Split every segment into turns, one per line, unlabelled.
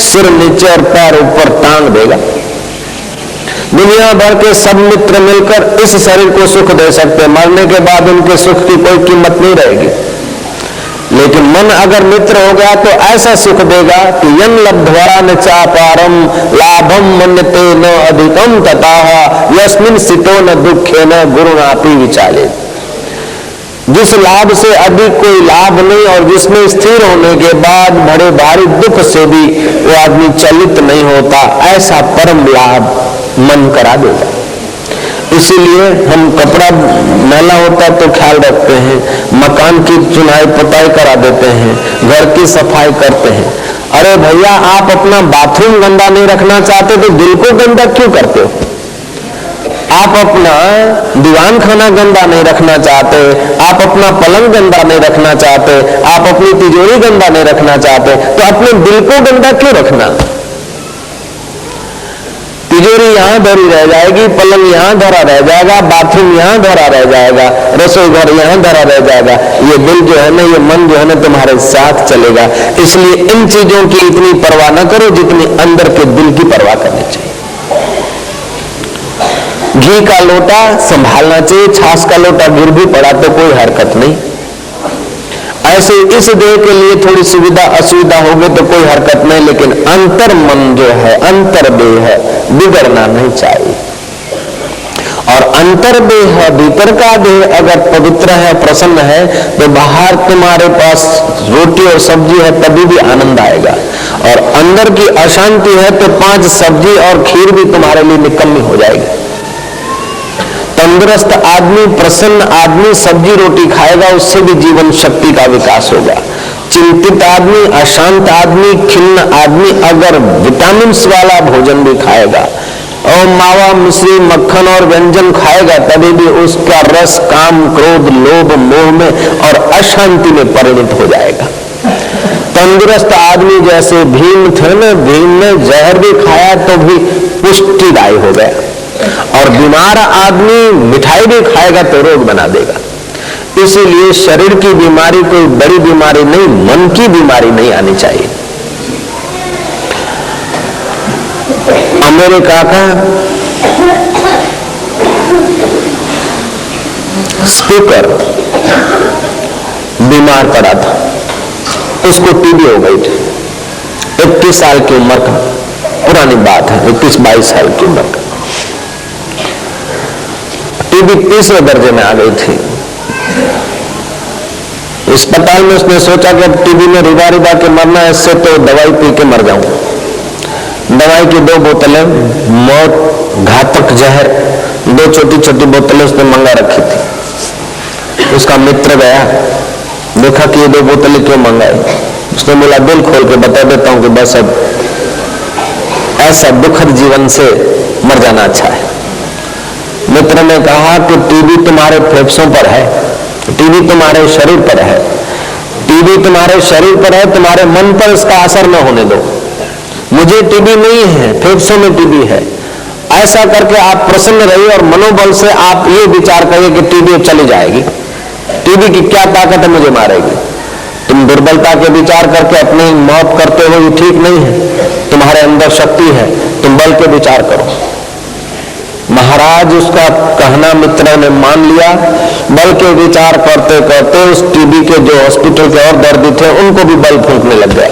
सिर नीचे और पैर ऊपर टांग देगा। दुनिया भर के सब मित्र मिलकर इस शरीर को सुख दे सकते, मरने के बाद उनके सुख की कोई कीमत नहीं रहेगी। लेकिन मन अगर मित्र हो गया तो ऐसा सुख देगा कि यन लब्ध्वा न चापारम लाभम मन्यते न अधिकम तताह यस्मिन् सितो न दुखे न गुरुनापि विचाले। जिस लाभ से अधिक कोई लाभ नहीं और जिसमें स्थिर होने के बाद बड़े भारी दुख से भी वो आदमी चलित नहीं होता, ऐसा परम लाभ मन करा देगा। इसीलिए हम कपड़ा मैला होता तो ख्याल रखते हैं, मकान की चुनाई पुताई करा देते हैं, घर की सफाई करते हैं। अरे भैया, आप अपना बाथरूम गंदा नहीं रखना चाहते तो दिल को गंदा क्यों करते हो? आप अपना दीवान खाना गंदा नहीं रखना चाहते, आप अपना पलंग गंदा नहीं रखना चाहते, आप अपनी तिजोरी गंदा नहीं रखना चाहते, तो अपने दिल को गंदा क्यों रखना? तिजोरी यहां धरी रह जाएगी, पलंग यहां धरा रह जाएगा, बाथरूम यहां धरा रह जाएगा, रसोई घर यहां धरा रह जाएगा। ये दिल जो है ना, ये मन जो है ना, तुम्हारे साथ चलेगा। इसलिए इन चीजों की इतनी परवाह न करो जितनी अंदर के दिल की परवाह करनी चाहिए। घी का लोटा संभालना चाहिए, छाछ का लोटा गिर भी पड़ा तो कोई हरकत नहीं। ऐसे इस देह के लिए थोड़ी सुविधा असुविधा होगी तो कोई हरकत नहीं, लेकिन अंतर मन जो है, अंतर देह है, बिगड़ना नहीं चाहिए। और अंतर देह है, भीतर का देह अगर पवित्र है, प्रसन्न है, तो बाहर तुम्हारे पास रोटी और सब्जी है तभी भी आनंद आएगा। और अंदर की अशांति है तो 5 सब्जी और खीर भी तुम्हारे लिए निकम्मी हो जाएगी। तंदुरुस्त आदमी, प्रसन्न आदमी सब्जी रोटी खाएगा, उससे भी जीवन शक्ति का विकास होगा। चिंतित आदमी, अशांत आदमी, खिन्न आदमी अगर विटामिन वाला भोजन भी खाएगा और मावा, मिश्री, मक्खन और व्यंजन खाएगा, तभी भी उसका रस काम, क्रोध, लोभ, मोह में और अशांति में परिणत हो जाएगा। तंदुरुस्त आदमी जैसे भीम थे ना, भीम ने जहर भी खाया तो भी पुष्टिदायी हो गया। और बीमार आदमी मिठाई भी खाएगा तो रोग बना देगा। इसीलिए शरीर की बीमारी कोई बड़ी बीमारी नहीं, मन की बीमारी नहीं आनी चाहिए। अमेरिका का स्पीकर बीमार पड़ा था, उसको टीबी हो गई थी। 21 साल की उम्र का, पुरानी बात है, 21-22 साल की उम्र का। टीबी 3रे दर्जे में आ गई थी। अस्पताल में उसने सोचा कि अब टीबी में रिबा रिबा के मरना है, इससे तो दवाई पी के मर जाऊं। दवाई की 2 बोतलें, मौत घातक जहर, 2 छोटी छोटी बोतलें उसने मंगा रखी थी। उसका मित्र गया, देखा कि ये 2 बोतलें क्यों मंगाई। उसने बोला, दिल खोल के बता देता हूं कि बस अब ऐसा दुखद जीवन से मर जाना अच्छा है। मित्र ने कहा कि टीबी तुम्हारे फेफड़ों पर है, टीबी तुम्हारे शरीर पर है, टीबी तुम्हारे शरीर पर है, तुम्हारे मन पर इसका असर न होने दो। मुझे टीबी नहीं है, फेफड़ों में टीबी है। ऐसा करके आप प्रसन्न रहिए और मनोबल से आप ये विचार करिए कि टीबी चली जाएगी। टीबी की क्या ताकत है, मुझे मारेगी। तुम दुर्बलता के विचार करके अपनी मौत करते हो, ये ठीक नहीं है। तुम्हारे अंदर शक्ति है, तुम बल के विचार करो। महाराज उसका कहना मित्र ने मान लिया। बल के विचार करते करते उस टीबी के जो हॉस्पिटल के और दर्दी थे उनको भी बल फूंकने लग गया।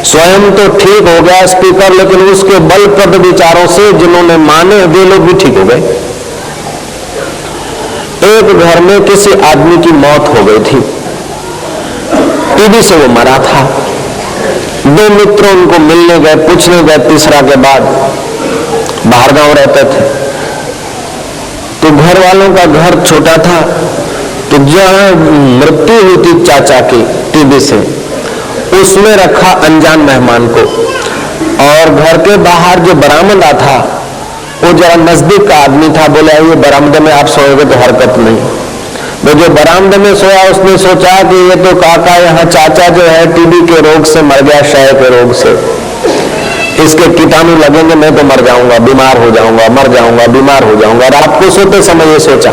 स्वयं तो ठीक हो गया स्पीकर, लेकिन उसके बलप्रद विचारों से जिन्होंने माने वे लोग भी ठीक हो गए। एक घर में किसी आदमी की मौत हो गई थी, टीबी से वो मरा था। 2 मित्र उनको मिलने गए, पूछने गए, तीसरा के बाद बाहर गांव रहते थे। तो घर वालों का घर छोटा था, तो जहां मृत्यु हुई थी चाचा की टीबी से, उसमें रखा अनजान मेहमान को। और घर के बाहर जो बरामदा था वो जरा नजदीक का आदमी था, बोला ये बरामदे में आप सोएंगे तो हरकत नहीं। वो जो बरामदे में सोया उसने सोचा कि ये तो काका यहाँ चाचा जो है टीबी के रोग से मर गया, क्षय के रोग से, इसके कीटाणु लगेंगे मैं तो मर जाऊंगा, बीमार हो जाऊंगा, मर जाऊंगा, बीमार हो जाऊंगा। रात को सोते समय ये सोचा।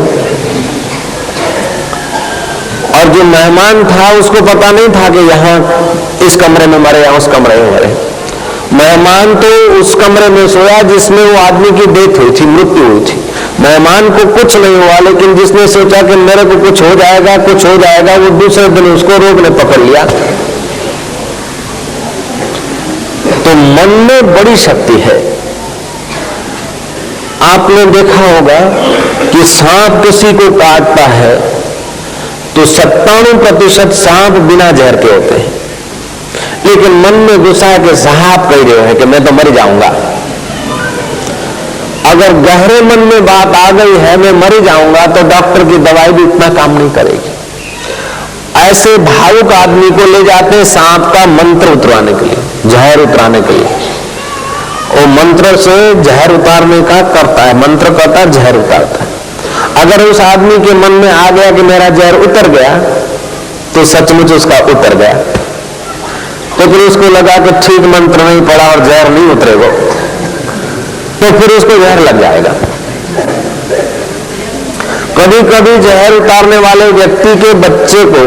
और जो मेहमान था उसको पता नहीं था कि यहाँ इस कमरे में मरे या उस कमरे में मरे। मेहमान तो उस कमरे में सोया जिसमें वो आदमी की डेथ हुई थी, मृत्यु हुई थी। मेहमान को कुछ नहीं हुआ, लेकिन जिसने सोचा कि मेरे को कुछ हो जाएगा, वो दूसरे दिन उसको रोग ने पकड़ लिया। तो मन में बड़ी शक्ति है। आपने देखा होगा कि सांप किसी को काटता है तो 97% सांप बिना जहर के होते हैं, लेकिन मन में गुस्सा के साहब कह रहे हैं कि मैं तो मर जाऊंगा। अगर गहरे मन में बात आ गई है मैं मर जाऊंगा, तो डॉक्टर की दवाई भी इतना काम नहीं करेगी। ऐसे भावुक आदमी को ले जाते हैं सांप का मंत्र उतरवाने के लिए, जहर उतराने के लिए। वो मंत्र से जहर उतारने का करता है, मंत्र करता है, जहर उतारता है। अगर उस आदमी के मन में आ गया कि मेरा जहर उतर गया, तो सचमुच उसका उतर गया। तो फिर उसको लगा कि ठीक मंत्र नहीं पड़ा और जहर नहीं उतरेगा, तो फिर उसको जहर लग जाएगा। कभी कभी जहर उतारने वाले व्यक्ति के बच्चे को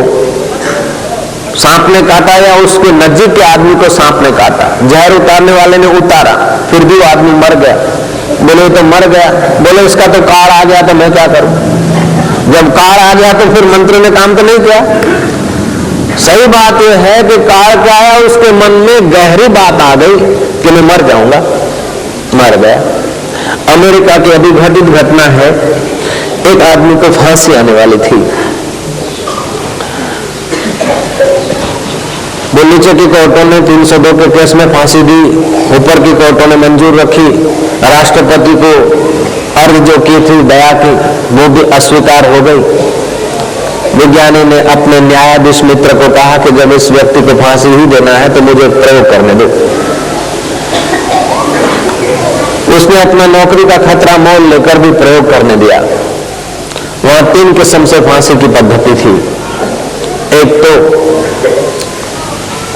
सांप ने काटा या उसके नजदीक के आदमी को सांप ने काटा, जहर उतारने वाले ने उतारा, फिर भी वो आदमी मर गया। बोले तो मर गया, बोले इसका तो काल आ गया, तो मैं क्या करूं? जब काल आ गया तो फिर मंत्र ने काम तो नहीं किया। सही बात यह है कि काल क्या आया, उसके मन में गहरी बात आ गई कि मैं मर जाऊंगा, मर गया। अमेरिका की अभी घटित घटना है, एक आदमी को फांसी आने वाली थी। वो नीचे की कोर्टों ने 302 के केस में फांसी दी, ऊपर की कोर्टों ने मंजूर रखी। राष्ट्रपति को अर्ज जो की थी दया की, वो भी अस्वीकार हो गई। विज्ञानी ने अपने न्यायाधीश मित्र को कहा कि जब इस व्यक्ति को फांसी ही देना है तो मुझे प्रयोग करने दो। उसने अपना नौकरी का खतरा मोल लेकर भी प्रयोग करने दिया। वहां 3 किस्म से फांसी की पद्धति थी। एक तो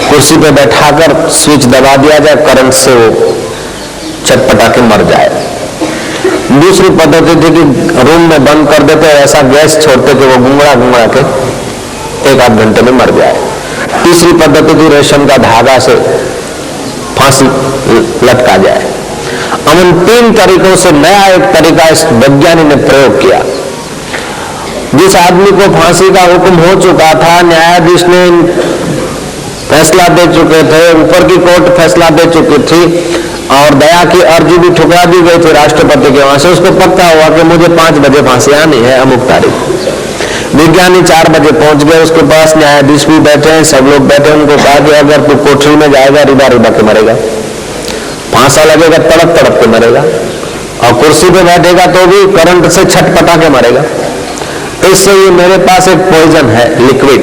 कुर्सी पे बैठाकर स्विच दबा दिया जाए, करंट से वो चटपटा के मर जाए। दूसरी पद्धति थी कि रूम में बंद कर देते, ऐसा गैस छोड़ते कि वो गुंगड़ा गुंगड़ा के 1-8 घंटे में मर जाए। तीसरी पद्धति थी रेशम का धागा से फांसी लटका जाए। अब इन 3 तरीकों से नया एक तरीका इस वैज्ञानिक ने प्रयोग किया। जिस आदमी को फांसी का हुक्म हो चुका था, न्यायाधीश ने फैसला दे चुके थे, ऊपर की कोर्ट फैसला दे चुकी थी और दया की अर्जी भी ठुकरा दी गई थी राष्ट्रपति के वहां से। उसको पक्का हुआ कि मुझे 5 बजे फांसी आनी है अमुक तारीख। विज्ञानी 4 बजे पहुंच गए उसके पास, न्यायाधीश भी बैठे हैं, सब लोग बैठे। उनको कहा कि अगर तू कोठरी में जाएगा रिबा रिबा के मरेगा, फांसा लगेगा तड़प तड़प के मरेगा, और कुर्सी पे बैठेगा तो भी करंट से छटपटा के मरेगा। इससे ये मेरे पास एक पॉइजन है, लिक्विड,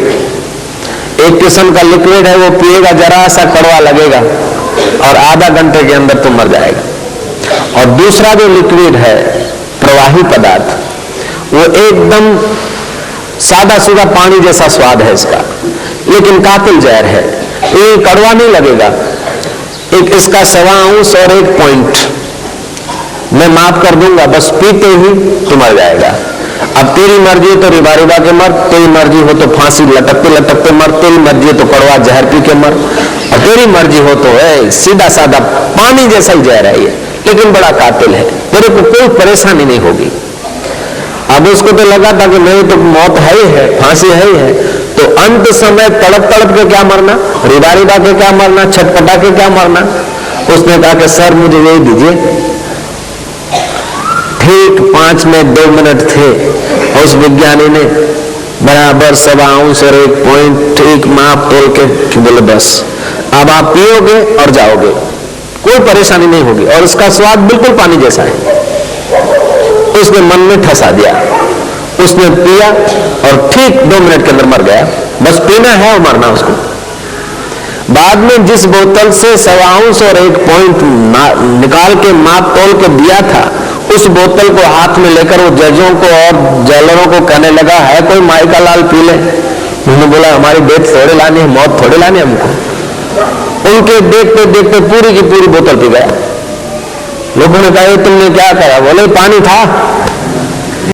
एक किस्म का लिक्विड है, वो पिएगा जरा सा कड़वा लगेगा और आधा घंटे के अंदर तुम मर जाएगा। और दूसरा जो लिक्विड है, प्रवाही पदार्थ, वो एकदम सादा सीधा पानी जैसा स्वाद है इसका, लेकिन कातिल जहर है। ये कड़वा नहीं लगेगा। एक इसका 1.25 अंश और 1 पॉइंट मैं माफ कर दूंगा, बस पीते ही तू मर जाएगा। अब तेरी मर्जी हो तो रिबा रिबा के मर, तेरी मर्जी हो तो फांसी लटकते लटकते मर, तेरी मर्जी हो तो कड़वा जहर पी के मर, और तेरी मर्जी हो तो है सीधा साधा पानी जैसा ही जहर है ये, लेकिन बड़ा कातिल है, तेरे को कोई परेशानी नहीं होगी। अब उसको तो लगा था कि नहीं तो मौत है ही है, फांसी है ही है, तो अंत समय तड़प तड़प के क्या मरना, रिबा रिबा के क्या मरना, छटपटा के क्या मरना। उसने कहा कि सर मुझे यही दीजिए। ठीक 5 में 2 मिनट थे, उस विज्ञानी ने बराबर 1.25 अंश और 1 पॉइंट ठीक माप तोल के बोले बस अब आप पियोगे और जाओगे, कोई परेशानी नहीं होगी, और इसका स्वाद बिल्कुल पानी जैसा है। उसने मन में ठसा दिया, उसने पिया और ठीक 2 मिनट के अंदर मर गया। बस पीना है और मरना उसको। बाद में जिस बोतल से 1.25 अंश और 1 पॉइंट निकाल के माप तोल के दिया था, उस बोतल को हाथ में लेकर वो जजों को और जेलरों को कहने लगा, है कोई माई का लाल पी ले। उन्होंने बोला हमारी डेथ थोड़े लानी है, मौत थोड़े लानी है हमको। उनके देखते देखते पूरी की पूरी बोतल पी गया। लोगों ने कहा तुमने क्या करा? बोले पानी था।